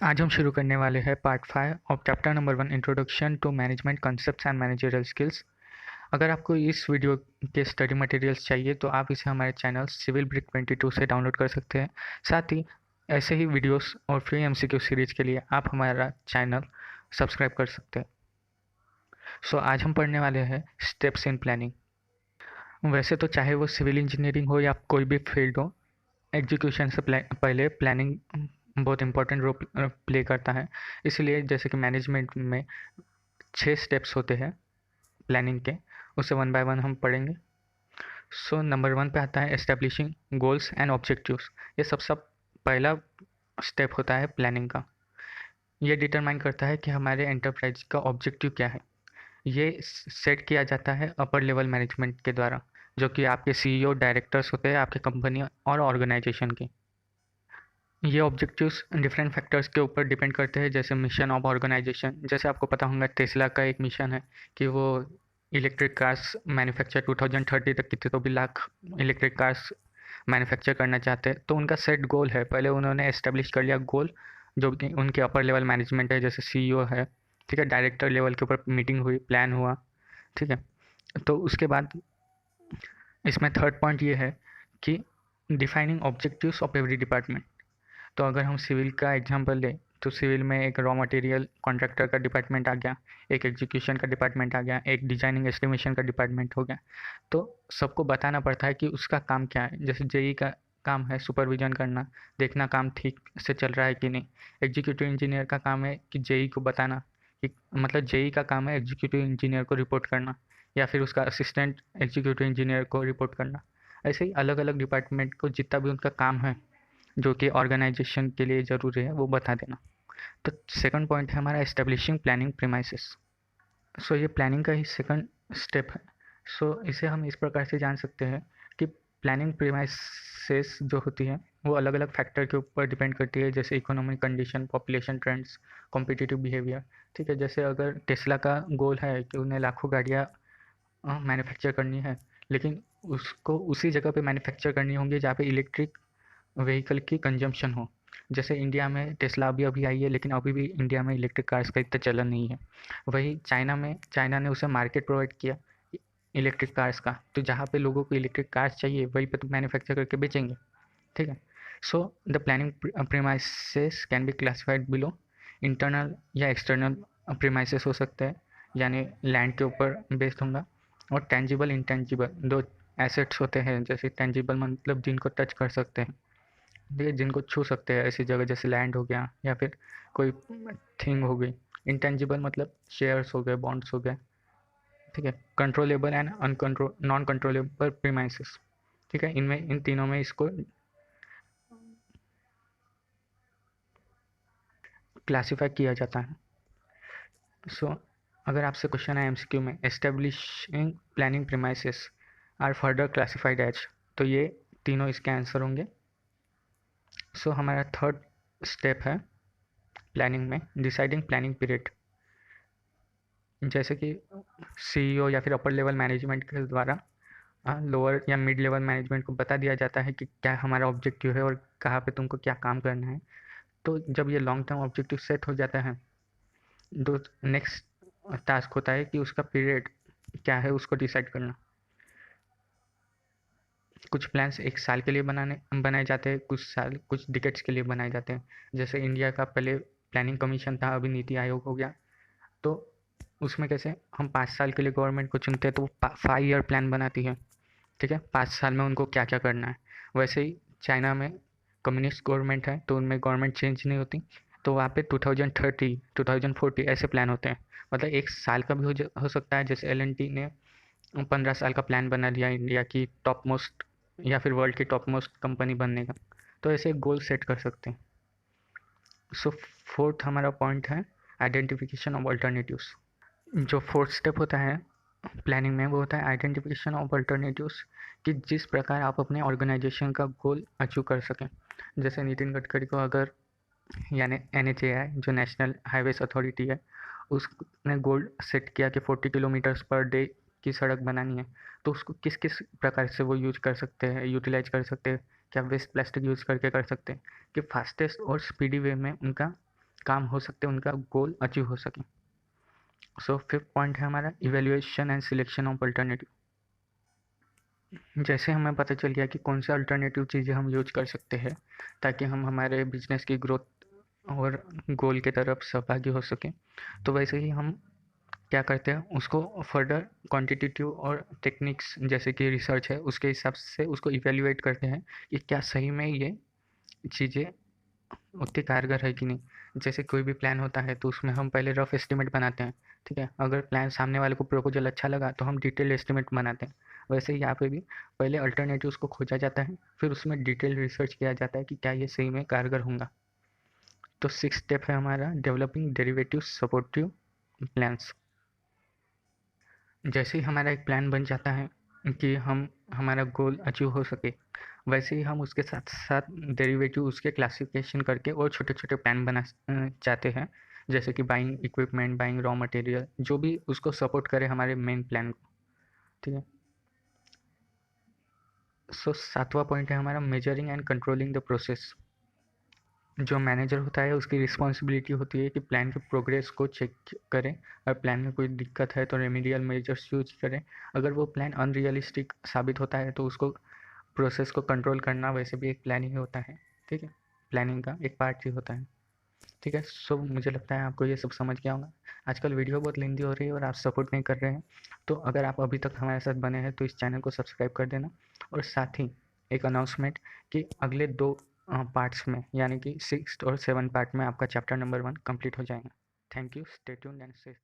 आज हम शुरू करने वाले हैं part 5 of chapter number 1 introduction to management concepts and managerial skills. अगर आपको इस वीडियो के स्टडी मटेरियल्स चाहिए तो आप इसे हमारे चैनल सिविल ब्रिक 22 से डाउनलोड कर सकते हैं। साथ ही ऐसे ही वीडियोस और फ्री एमसीक्यू सीरीज के लिए आप हमारा चैनल सब्सक्राइब कर सकते हैं। सो आज हम पढ़ने वाले हैं स्टेप्स इन प्लानिंग। वैसे तो चाहे वो सिविल इंजीनियरिंग हो या कोई भी फील्ड हो, एग्जीक्यूशन से पहले प्लानिंग बहुत इंपॉर्टेंट रोल प्ले करता है। इसलिए जैसे कि मैनेजमेंट में 6 स्टेप्स होते हैं प्लानिंग के, उसे वन बाय वन हम पढ़ेंगे। सो नंबर 1 पे आता है एस्टेब्लिशिंग गोल्स एंड ऑब्जेक्टिव्स। ये सबसे पहला स्टेप होता है प्लानिंग का। ये डिटरमाइन करता है कि हमारे एंटरप्राइज का ऑब्जेक्टिव क्या है। ये सेट किया जाता है अपर लेवल मैनेजमेंट के द्वारा, जो कि आपके सीईओ डायरेक्टर्स होते हैं आपके कंपनी और ऑर्गेनाइजेशन के। ये ऑब्जेक्टिव्स डिफरेंट फैक्टर्स के ऊपर डिपेंड करते हैं, जैसे मिशन ऑफ ऑर्गेनाइजेशन। जैसे आपको पता होगा टेस्ला का एक मिशन है कि वो इलेक्ट्रिक कार्स मैन्युफैक्चर 2030 तक कितने तो भी लाख इलेक्ट्रिक कार्स मैन्युफैक्चर करना चाहते हैं। तो उनका सेट गोल है, पहले उन्होंने एस्टेब्लिश कर लिया गोल, जो कि उनके अपर लेवल मैनेजमेंट है, जैसे सीईओ है, ठीक है, डायरेक्टर लेवल के ऊपर मीटिंग हुई, प्लान हुआ, ठीक है। तो उसके बाद इसमें थर्ड पॉइंट ये है कि defining objectives of every department. तो अगर हम सिविल का एग्जांपल लें तो सिविल में एक रॉ मटेरियल कॉन्ट्रैक्टर का डिपार्टमेंट आ गया, एक एग्जीक्यूशन का डिपार्टमेंट आ गया, एक डिजाइनिंग एस्टिमेशन का डिपार्टमेंट हो गया। तो सबको बताना पड़ता है कि उसका काम क्या है। जैसे जेई का काम है सुपरविजन करना, देखना काम ठीक से चल रहा है कि नहीं। एग्जीक्यूटिव इंजीनियर का काम है कि जेई को बताना कि मतलब जेई का काम है एग्जीक्यूटिव इंजीनियर को रिपोर्ट करना, या फिर उसका असिस्टेंट एग्जीक्यूटिव इंजीनियर को रिपोर्ट करना। ऐसे ही अलग अलग डिपार्टमेंट को जितना भी उनका काम है जो कि ऑर्गेनाइजेशन के लिए ज़रूरी है वो बता देना। तो सेकंड पॉइंट है हमारा एस्टेब्लिशिंग प्लानिंग प्रीमाइसेस। सो ये प्लानिंग का ही सेकंड स्टेप है। सो इसे हम इस प्रकार से जान सकते हैं कि प्लानिंग प्रीमाइसेस जो होती है वो अलग अलग फैक्टर के ऊपर डिपेंड करती है, जैसे economic condition, population trends, competitive behaviour, ठीक है। जैसे अगर टेस्ला का गोल है कि उन्हें लाखों गाड़ियाँ मैन्युफैक्चर करनी है, लेकिन उसको उसी जगह पे मैन्युफैक्चर करनी होंगी जहाँ पे इलेक्ट्रिक व्हीकल की कंजम्पशन हो। जैसे इंडिया में टेस्ला अभी अभी आई है, लेकिन अभी भी इंडिया में इलेक्ट्रिक कार्स का इतना चलन नहीं है। वही चाइना में, चाइना ने उसे मार्केट प्रोवाइड किया इलेक्ट्रिक कार्स का, तो जहाँ पे लोगों को इलेक्ट्रिक कार्स चाहिए वहीं पे तो मैन्युफैक्चर करके बेचेंगे, ठीक है। So the planning premises can be classified below. Internal या एक्सटर्नल प्रीमाइसेस हो सकते हैं, यानी लैंड के ऊपर बेस्ड होगा। और टेंजिबल इंटेंजिबल दो एसेट्स होते हैं। जैसे टेंजिबल मतलब जिनको टच कर सकते हैं, ठीक है, जिनको छू सकते हैं, ऐसी जगह जैसे लैंड हो गया या फिर कोई थिंग हो गई। इंटेंजिबल मतलब शेयर्स हो गए, बॉन्ड्स हो गए, ठीक है। Controllable and non controllable premises, ठीक है। इनमें इन तीनों में इसको क्लासीफाई किया जाता है। सो अगर आपसे क्वेश्चन है एमसीक्यू में, establishing planning premises are further classified as, तो ये तीनों इसके आंसर होंगे। सो हमारा थर्ड स्टेप है प्लानिंग में डिसाइडिंग प्लानिंग पीरियड। जैसे कि सीईओ या फिर अपर लेवल मैनेजमेंट के द्वारा लोअर या मिड लेवल मैनेजमेंट को बता दिया जाता है कि क्या हमारा ऑब्जेक्टिव है और कहाँ पे तुमको क्या काम करना है। तो जब ये लॉन्ग टर्म ऑब्जेक्टिव सेट हो जाता है, तो नेक्स्ट टास्क होता है कि उसका पीरियड क्या है उसको डिसाइड करना। कुछ प्लान्स एक साल के लिए बनाए जाते हैं, कुछ डिकेट्स के लिए बनाए जाते हैं। जैसे इंडिया का पहले प्लानिंग कमीशन था, अभी नीति आयोग हो गया। तो उसमें कैसे हम 5 साल के लिए गवर्नमेंट को चुनते हैं, तो वो 5 ईयर प्लान बनाती है, ठीक है। 5 साल में उनको क्या क्या करना है। वैसे ही चाइना में कम्युनिस्ट गवर्नमेंट है, तो उनमें गवर्नमेंट चेंज नहीं होती, तो वहाँ पे 2030 2040 ऐसे प्लान होते हैं। मतलब एक साल का भी हो सकता है। जैसे एल ने 15 साल का प्लान बना लिया इंडिया की टॉप मोस्ट या फिर वर्ल्ड की टॉप मोस्ट कंपनी बनने का, तो ऐसे एक गोल सेट कर सकते हैं। सो फोर्थ हमारा पॉइंट है आइडेंटिफिकेशन ऑफ अल्टरनेटिव्स। जो फोर्थ स्टेप होता है प्लानिंग में वो होता है आइडेंटिफिकेशन ऑफ अल्टरनेटिव्स, कि जिस प्रकार आप अपने ऑर्गेनाइजेशन का गोल अचीव कर सकें। जैसे नितिन गडकरी को अगर, यानी NHAI जो नेशनल हाईवेज अथॉरिटी है, उसने गोल सेट किया कि 40 किलोमीटर्स पर डे की सड़क बनानी है, तो उसको किस किस प्रकार से वो यूज कर सकते हैं, यूटिलाइज कर सकते हैं। क्या वेस्ट प्लास्टिक यूज़ करके कर सकते हैं कि फास्टेस्ट और स्पीडी वे में उनका काम हो सकते हैं, उनका गोल अचीव हो सके। सो 5th पॉइंट है हमारा evaluation and selection of alternative. जैसे हमें पता चल गया कि कौन से अल्टरनेटिव चीज़ें हम यूज कर सकते हैं ताकि हम हमारे बिजनेस की ग्रोथ और गोल की तरफ सहभागी हो सकें, तो वैसे ही हम क्या करते हैं, उसको फर्दर क्वांटिटेटिव और टेक्निक्स जैसे कि रिसर्च है उसके हिसाब से उसको इवेल्युएट करते हैं कि क्या सही में ये चीज़ें उतनी कारगर है कि नहीं। जैसे कोई भी प्लान होता है तो उसमें हम पहले रफ एस्टिमेट बनाते हैं, ठीक है। अगर प्लान सामने वाले को प्रपोजल अच्छा लगा तो हम डिटेल एस्टिमेट बनाते हैं। वैसे ही यहाँ पे भी पहले अल्टरनेटिव्स को खोजा जाता है, फिर उसमें डिटेल रिसर्च किया जाता है कि क्या ये सही में कारगर होगा। तो 6th स्टेप है हमारा डेवलपिंग डेरिवेटिव सपोर्टिव प्लान्स। जैसे ही हमारा एक प्लान बन जाता है कि हम हमारा गोल अचीव हो सके, वैसे ही हम उसके साथ साथ डेरिवेटिव उसके क्लासिफिकेशन करके और छोटे छोटे प्लान बना चाहते हैं, जैसे कि buying equipment, buying raw material, जो भी उसको सपोर्ट करे हमारे मेन प्लान को, ठीक है। सो 7वां पॉइंट है हमारा measuring and controlling the process. जो मैनेजर होता है उसकी रिस्पॉन्सिबिलिटी होती है कि प्लान के प्रोग्रेस को चेक करें, और प्लान में कोई दिक्कत है तो रेमेडियल मेजर्स यूज करें। अगर वो प्लान अनरियलिस्टिक साबित होता है तो उसको प्रोसेस को कंट्रोल करना वैसे भी एक प्लानिंग ही होता है, ठीक है। प्लानिंग का एक पार्ट ही होता है, ठीक है। सो मुझे लगता है आपको ये सब समझ गया होगा। आजकल वीडियो बहुत लेंदी हो रही है और आप सपोर्ट नहीं कर रहे हैं, तो अगर आप अभी तक हमारे साथ बने हैं तो इस चैनल को सब्सक्राइब कर देना। और साथ ही एक अनाउंसमेंट कि अगले 2 पार्ट्स में, यानी कि 6th और 7th पार्ट में आपका चैप्टर नंबर 1 कंप्लीट हो जाएगा। Thank you, stay tuned and से